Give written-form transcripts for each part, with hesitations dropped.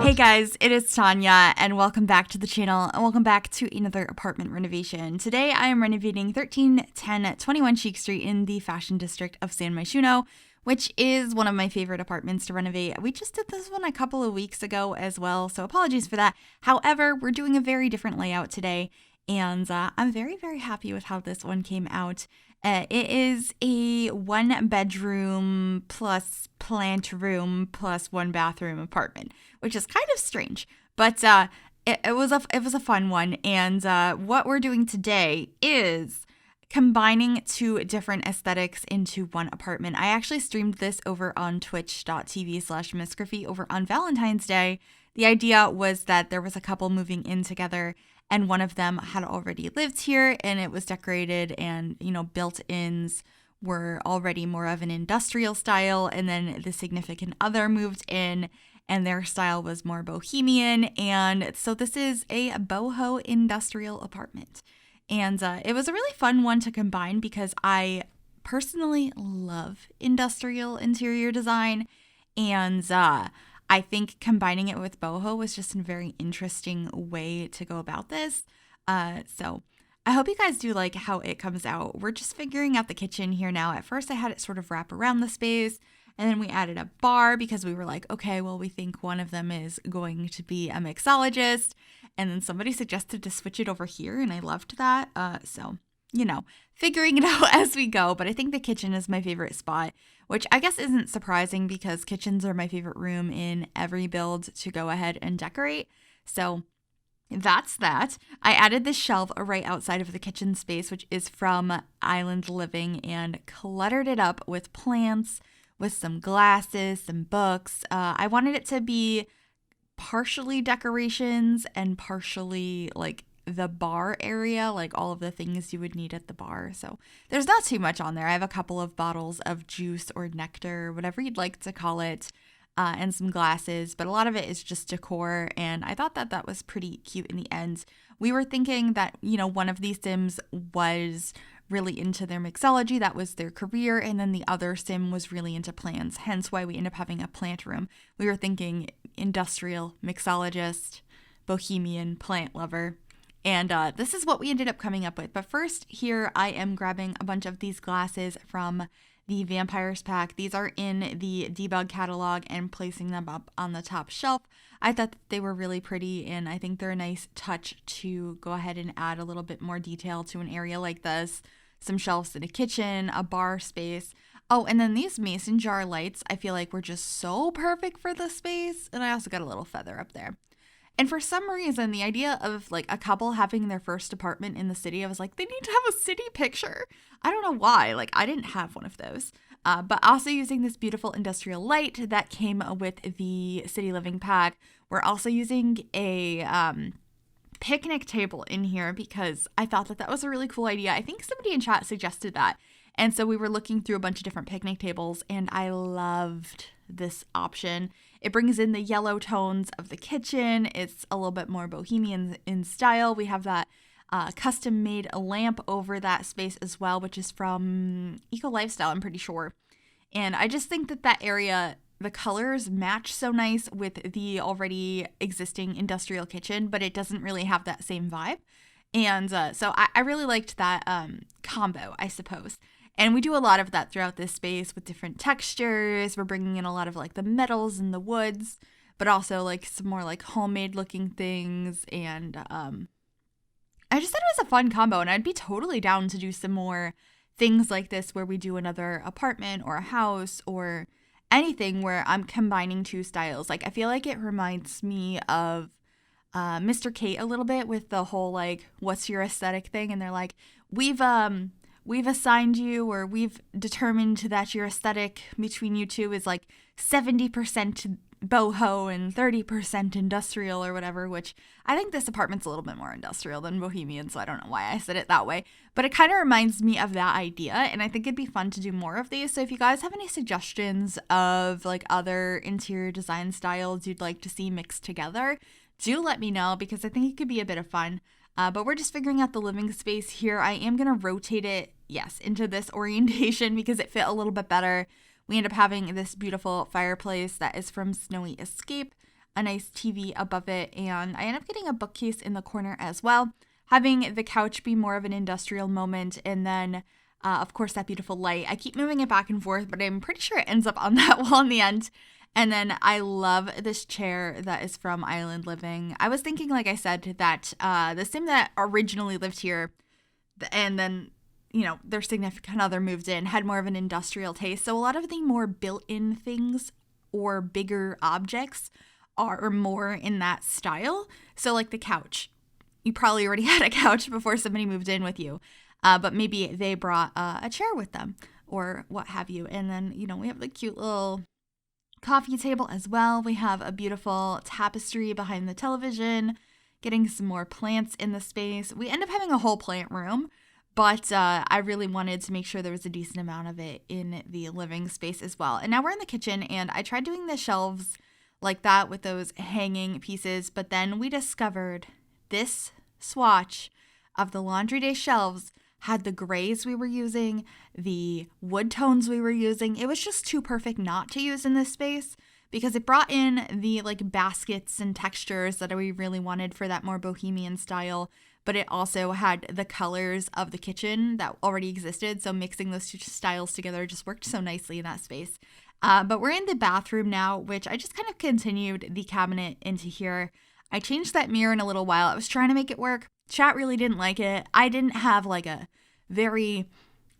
Hey guys, it is Tanya, and welcome back to the channel, and welcome back to another apartment renovation. Today I am renovating 131021 Chic Street in the Fashion District of San Myshuno, which is one of my favorite apartments to renovate. We just did this one a couple of weeks ago as well, so apologies for that. However, we're doing a very different layout today, and I'm very, very happy with how this one came out. It is a 1-bedroom plus plant room plus 1-bathroom apartment, which is kind of strange, but it was a fun one. And what we're doing today is combining two different aesthetics into one apartment. I actually streamed this over on twitch.tv/Miss Gryphi over on Valentine's Day. The idea was that there was a couple moving in together, and one of them had already lived here, and it was decorated, and built-ins were already more of an industrial style, and then the significant other moved in and their style was more bohemian. And so this is a boho industrial apartment, and it was a really fun one to combine because I personally love industrial interior design, and I think combining it with boho was just a very interesting way to go about this. So I hope you guys do like how it comes out. We're just figuring out the kitchen here now. At first I had it sort of wrap around the space, and then we added a bar because we were like, okay, well, we think one of them is going to be a mixologist. And then somebody suggested to switch it over here, and I loved that. So figuring it out as we go. But I think the kitchen is my favorite spot, which I guess isn't surprising because kitchens are my favorite room in every build to go ahead and decorate. So that's that. I added this shelf right outside of the kitchen space, which is from Island Living, and cluttered it up with plants, with some glasses, some books. I wanted it to be partially decorations and partially like the bar area, like all of the things you would need at the bar. So there's not too much on there. I have a couple of bottles of juice or nectar, whatever you'd like to call it, and some glasses, but a lot of it is just decor, and I thought that that was pretty cute in the end. We were thinking that, one of these Sims was really into their mixology, that was their career, and then the other Sim was really into plants, hence why we end up having a plant room. We were thinking industrial, mixologist, bohemian, plant lover. And this is what we ended up coming up with. But first, here I am grabbing a bunch of these glasses from the Vampires pack. These are in the Debug catalog, and placing them up on the top shelf. I thought that they were really pretty, and I think they're a nice touch to go ahead and add a little bit more detail to an area like this. Some shelves in a kitchen, a bar space. Oh, and then these mason jar lights, I feel like were just so perfect for the space. And I also got a little feather up there. And for some reason, the idea of like a couple having their first apartment in the city, I was like, they need to have a city picture. I don't know why. Like, I didn't have one of those. But also using this beautiful industrial light that came with the City Living pack. We're also using a picnic table in here because I thought that that was a really cool idea. I think somebody in chat suggested that. And so we were looking through a bunch of different picnic tables, and I loved this option. It brings in the yellow tones of the kitchen. It's a little bit more bohemian in style. We have that custom made lamp over that space as well, which is from Eco Lifestyle, I'm pretty sure. And I just think that that area, the colors match so nice with the already existing industrial kitchen, but it doesn't really have that same vibe. And so I really liked that combo, I suppose. And we do a lot of that throughout this space with different textures. We're bringing in a lot of like the metals and the woods, but also like some more like homemade looking things. And I just thought it was a fun combo, and I'd be totally down to do some more things like this where we do another apartment or a house or anything where I'm combining two styles. Like, I feel like it reminds me of Mr. Kate a little bit with the whole like, what's your aesthetic thing? And they're like, we've assigned you, or we've determined that your aesthetic between you two is like 70% boho and 30% industrial or whatever, which I think this apartment's a little bit more industrial than bohemian, so I don't know why I said it that way. But it kind of reminds me of that idea, and I think it'd be fun to do more of these. So if you guys have any suggestions of like other interior design styles you'd like to see mixed together, do let me know, because I think it could be a bit of fun. But we're just figuring out the living space here. I am going to rotate it, yes, into this orientation because it fit a little bit better. We end up having this beautiful fireplace that is from Snowy Escape. a nice TV above it, and I ended up getting a bookcase in the corner as well, having the couch be more of an industrial moment, and then of course that beautiful light. I keep moving it back and forth, but I'm pretty sure it ends up on that wall in the end. And then I love this chair that is from Island Living. I was thinking, like I said, that the sim that originally lived here, and then, you know, their significant other moved in, had more of an industrial taste. So a lot of the more built-in things or bigger objects are more in that style. So like the couch. You probably already had a couch before somebody moved in with you. But maybe they brought a chair with them or what have you. And then, you know, we have the cute little coffee table as well. We have a beautiful tapestry behind the television, getting some more plants in the space. We end up having a whole plant room, but I really wanted to make sure there was a decent amount of it in the living space as well. And now we're in the kitchen, and I tried doing the shelves like that with those hanging pieces, but then we discovered this swatch of the laundry day shelves had the grays we were using, the wood tones we were using. It was just too perfect not to use in this space because it brought in the like baskets and textures that we really wanted for that more bohemian style, but it also had the colors of the kitchen that already existed. So mixing those two styles together just worked so nicely in that space. But we're in the bathroom now, which I just kind of continued the cabinet into here. I changed that mirror in a little while. I was trying to make it work. Chat really didn't like it. I didn't have like a very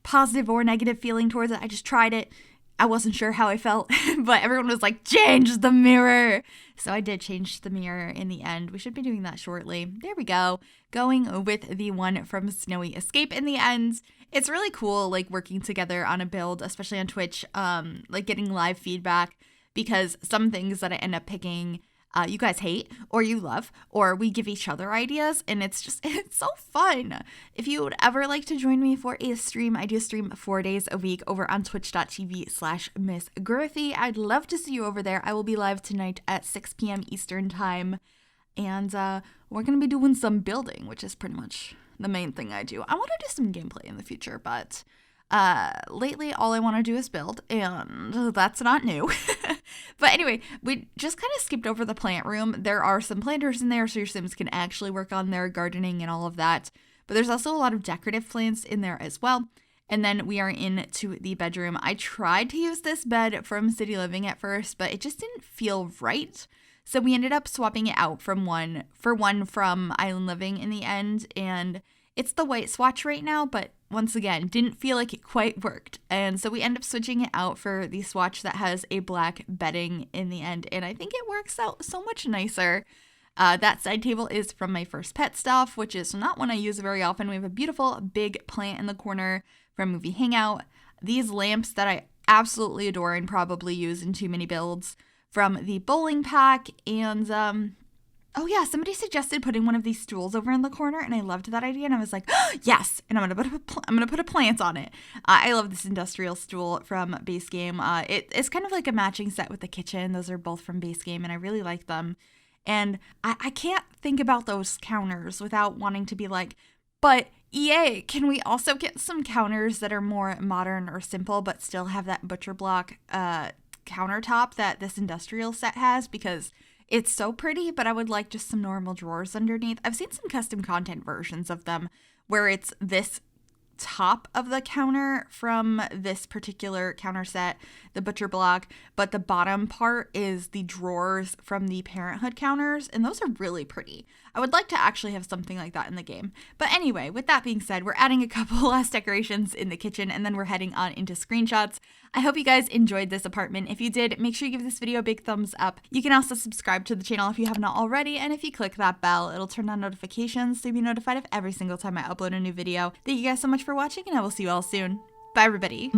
positive or negative feeling towards it. I just tried it. I wasn't sure how I felt, but everyone was like, change the mirror. So I did change the mirror in the end. We should be doing that shortly. There we go. Going with the one from Snowy Escape in the end. It's really cool, like working together on a build, especially on Twitch, like getting live feedback, because some things that I end up picking you guys hate or you love, or we give each other ideas, and it's so fun. If you would ever like to join me for a stream, I do stream 4 days a week over on twitch.tv/Miss Gryphi. I'd love to see you over there. I will be live tonight at 6 p.m. Eastern time, and we're going to be doing some building, which is pretty much the main thing I do. I want to do some gameplay in the future, but lately all I want to do is build, and that's not new. But anyway, we just kind of skipped over the plant room. There are some planters in there so your Sims can actually work on their gardening and all of that, but there's also a lot of decorative plants in there as well. And then we are into the bedroom. I tried to use this bed from City Living at first, but it just didn't feel right. So we ended up swapping it out from one from Island Living in the end, and it's the white swatch right now, but once again, didn't feel like it quite worked. And so we end up switching it out for the swatch that has a black bedding in the end, and I think it works out so much nicer. That side table is from my first pet stuff, which is not one I use very often. We have a beautiful big plant in the corner from Movie Hangout. These lamps that I absolutely adore and probably use in too many builds from the bowling pack, and oh yeah, somebody suggested putting one of these stools over in the corner, and I loved that idea, and I was like, oh, yes, and I'm gonna put a plant on it. I love this industrial stool from Base Game. It's kind of like a matching set with the kitchen. Those are both from Base Game, and I really like them. And I can't think about those counters without wanting to be like, but EA, can we also get some counters that are more modern or simple, but still have that butcher block countertop that this industrial set has? Because it's so pretty, but I would like just some normal drawers underneath. I've seen some custom content versions of them where it's this top of the counter from this particular counter set, the butcher block, but the bottom part is the drawers from the Parenthood counters, and those are really pretty. I would like to actually have something like that in the game. But anyway, with that being said, we're adding a couple last decorations in the kitchen, and then we're heading on into screenshots. I hope you guys enjoyed this apartment. If you did, make sure you give this video a big thumbs up. You can also subscribe to the channel if you have not already, and if you click that bell, it'll turn on notifications so you'll be notified of every single time I upload a new video. Thank you guys so much for watching, and I will see you all soon. Bye, everybody.